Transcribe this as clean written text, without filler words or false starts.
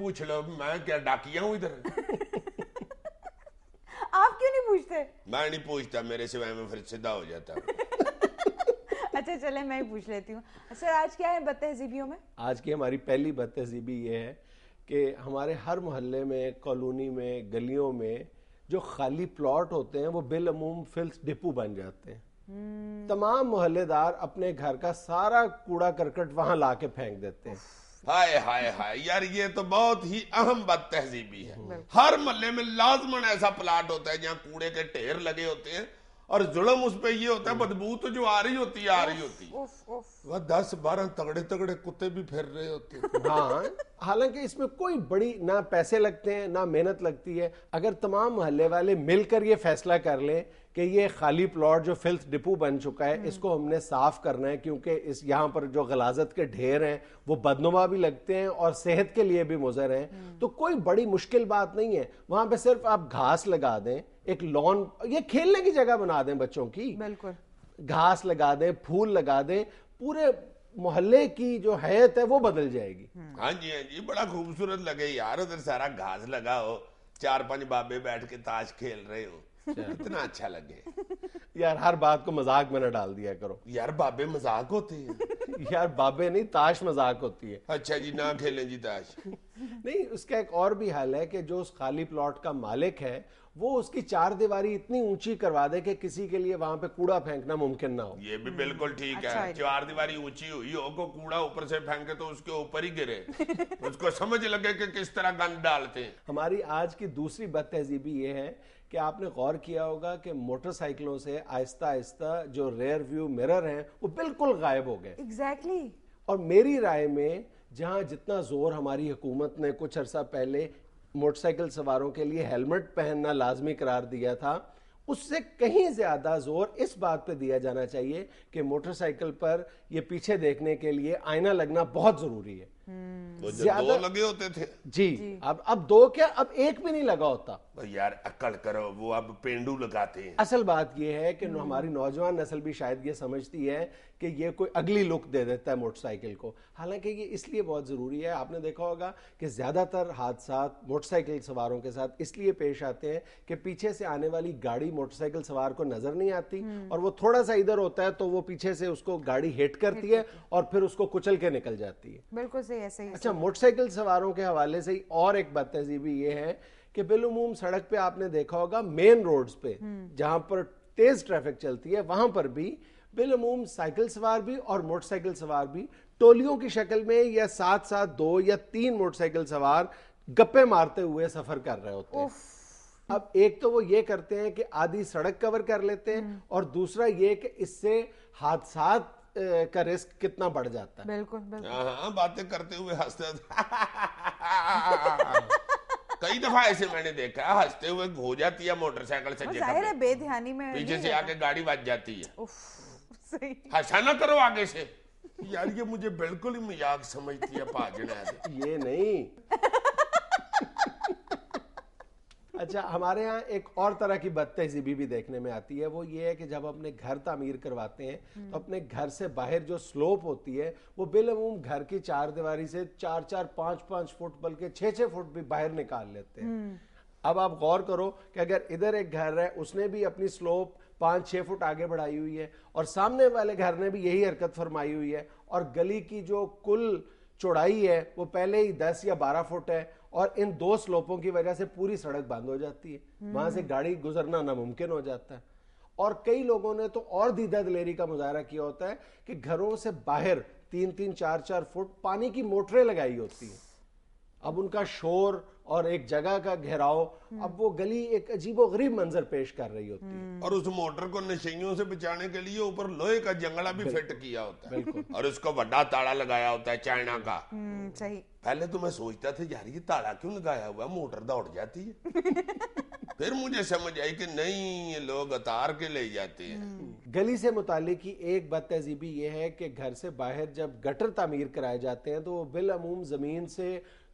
پوچھ لو, میں کیا ڈاکیا ہوں ادھر؟ آپ کیوں نہیں پوچھتے؟ میں نہیں پوچھتا, میرے سوائے میں پھر سیدھا ہو جاتا. اچھا چلیں میں ہی پوچھ لیتی ہوں. سر آج کیا ہے بد تہذیبیوں میں؟ آج کی ہماری پہلی بد تہذیبی یہ ہے کہ ہمارے ہر محلے میں, کالونی میں, گلیوں میں جو خالی پلاٹ ہوتے ہیں وہ بالعموم فلس ڈپو بن جاتے ہیں. تمام محلے دار اپنے گھر کا سارا کوڑا کرکٹ وہاں لا کے پھینک دیتے ہیں. ہائے ہائے ہائے یار, یہ تو بہت ہی اہم بد تہذیبی ہے. ہر محلے میں لازماً ایسا پلاٹ ہوتا ہے جہاں کوڑے کے ڈھیر لگے ہوتے ہیں, اور ظلم اس پہ یہ ہوتا ہے بدبو تو جو آ رہی ہوتی ہے وہ 10-12 تگڑے تگڑے کتے بھی پھر رہے ہوتے ہیں. ہاں, حالانکہ اس میں کوئی بڑی نہ پیسے لگتے ہیں نہ محنت لگتی ہے. اگر تمام محلے والے مل کر یہ فیصلہ کر لیں کہ یہ خالی پلاٹ جو فلس ڈپو بن چکا ہے اس کو ہم نے صاف کرنا ہے, کیونکہ اس یہاں پر جو غلاظت کے ڈھیر ہیں وہ بدنما بھی لگتے ہیں اور صحت کے لیے بھی مضر ہیں, تو کوئی بڑی مشکل بات نہیں ہے. وہاں پہ صرف آپ گھاس لگا دیں, ایک لان, یہ کھیلنے کی جگہ بنا دیں بچوں کی, بالکل گھاس لگا دیں, پھول لگا دیں, پورے محلے کی جو حیت ہے وہ بدل جائے گی. ہاں جی ہاں جی, بڑا خوبصورت لگے یار, ادھر سارا گھاس لگا ہو, 4-5 بابے بیٹھ کے تاش کھیل رہے ہو, کتنا اچھا لگے. یار ہر بات کو مذاق میں نہ ڈال دیا کرو. یار بابے مذاق ہوتے ہیں؟ یار بابے نہیں, تاش مذاق ہوتی ہے. اچھا جی, نہ کھیلیں جی تاش. نہیں, اس کا ایک اور بھی حل ہے کہ جو اس خالی پلاٹ کا مالک ہے وہ اس کی 4 دیواری اتنی اونچی کروا دے کہ کسی کے لیے وہاں پہ کوڑا پھینکنا ممکن نہ ہو. یہ بھی بالکل ٹھیک ہے. 4 دیواری اونچی ہوئی ہو, کو کوڑا اوپر سے پھینکے تو اس کے اوپر ہی گرے, اس کو سمجھ لگے کہ کس طرح گند ڈالتے ہیں. ہماری آج کی دوسری بد تہذیبی یہ ہے کہ آپ نے غور کیا ہوگا کہ موٹر سائیکلوں سے آہستہ آہستہ جو ریئر ویو مرر ہیں وہ بالکل غائب ہو گئے. ایگزیکٹلی. اور میری رائے میں جہاں جتنا زور ہماری حکومت نے کچھ عرصہ پہلے موٹر سائیکل سواروں کے لیے ہیلمٹ پہننا لازمی قرار دیا تھا, اس سے کہیں زیادہ زور اس بات پہ دیا جانا چاہیے کہ موٹر سائیکل پر یہ پیچھے دیکھنے کے لیے آئینہ لگنا بہت ضروری ہے. دو لگے ہوتے تھے جی, اب 2 کیا, اب 1 بھی نہیں لگا ہوتا. یار عقل کرو, وہ اب پینڈو لگاتے ہیں. اصل بات یہ ہے کہ ہماری نوجوان نسل بھی شاید یہ سمجھتی ہے کہ یہ کوئی اگلی لک دے دیتا ہے موٹر سائیکل کو, حالانکہ یہ اس لیے بہت ضروری ہے. آپ نے دیکھا ہوگا کہ زیادہ تر حادثات موٹر سائیکل سواروں کے ساتھ اس لیے پیش آتے ہیں کہ پیچھے سے آنے والی گاڑی موٹر سائیکل سوار کو نظر نہیں آتی, اور وہ تھوڑا سا ادھر ہوتا ہے تو وہ پیچھے سے اس کو گاڑی ہٹ کرتی ہے اور پھر اس کو کچل کے نکل جاتی ہے. بالکل صحیح ہے. صحیح. اچھا, موٹر سائیکل سواروں کے حوالے سے اور ایک بد تہذیبی یہ ہے کہ بالعموم سڑک پہ آپ نے دیکھا ہوگا مین روڈز پہ جہاں پر تیز ٹریفک چلتی ہے وہاں پر بھی بالعموم سائیکل سوار بھی اور موٹر سائیکل سوار بھی ٹولیوں کی شکل میں یا ساتھ ساتھ 2 یا 3 موٹر سائیکل سوار گپے مارتے ہوئے سفر کر رہے ہوتے ہیں. اب ایک تو وہ یہ کرتے ہیں کہ آدھی سڑک کور کر لیتے ہیں, اور دوسرا یہ کہ اس سے حادثات کا رسک کتنا بڑھ جاتا ہے. بالکل بالکل. ہاں, باتیں کرتے ہوئے ہنستے کئی دفعہ ایسے میں نے دیکھا, ہنستے ہوئے ہو جاتی ہے موٹر سائیکل سے, ظاہر ہے بے دھیانی میں پیچھے سے آ کے گاڑی بج جاتی ہے. صحیح. ہنسا نہ کرو آگے سے. یار یہ مجھے بالکل ہی مذاق سمجھتی ہے پاجنا. یہ نہیں. اچھا, ہمارے ہاں ایک اور طرح کی بد تہذیبی بھی دیکھنے میں آتی ہے, وہ یہ ہے کہ جب اپنے گھر تعمیر کرواتے ہیں تو اپنے گھر سے باہر جو سلوپ ہوتی ہے وہ بالعموم گھر کی 4 دیواری سے 4-4, 5-5 فٹ بلکہ 6-6 فٹ بھی باہر نکال لیتے ہیں. اب آپ غور کرو کہ اگر ادھر ایک گھر ہے, اس نے بھی اپنی سلوپ 5-6 فٹ آگے بڑھائی ہوئی ہے, اور سامنے والے گھر نے بھی یہی حرکت فرمائی ہوئی ہے, اور گلی کی جو کل چوڑائی ہے وہ پہلے ہی 10 یا 12 فٹ ہے, اور ان 2 سلوپوں کی وجہ سے پوری سڑک بند ہو جاتی ہے, وہاں سے گاڑی گزرنا ناممکن ہو جاتا ہے. اور کئی لوگوں نے تو اور دیدہ دلیری کا مظاہرہ کیا ہوتا ہے کہ گھروں سے باہر 3-3, 4-4 فٹ پانی کی موٹریں لگائی ہوتی ہیں. اب ان کا شور اور ایک جگہ کا گھیراؤ, اب وہ گلی ایک عجیب و غریب منظر پیش کر رہی ہوتی ہے. اور اس موٹر کو نشیوں سے بچانے کے لیے اوپر لوہے کا جنگلہ بھی فٹ کیا ہوتا ہے, اور اس کو بڑا تاڑا لگایا ہوتا ہے چائنا کا. صحیح. پہلے تو میں سوچتا تھا یار یہ تاڑا کیوں لگایا ہوا, موٹر دوڑ جاتی ہے. پھر مجھے سمجھ آئی کہ نہیں, یہ لوگ اتار کے لے جاتے ہیں. گلی سے متعلق کی ایک بد تہذیبی یہ ہے کہ گھر سے باہر جب گٹر تعمیر کرائے جاتے ہیں تو وہ بالعموم زمین سے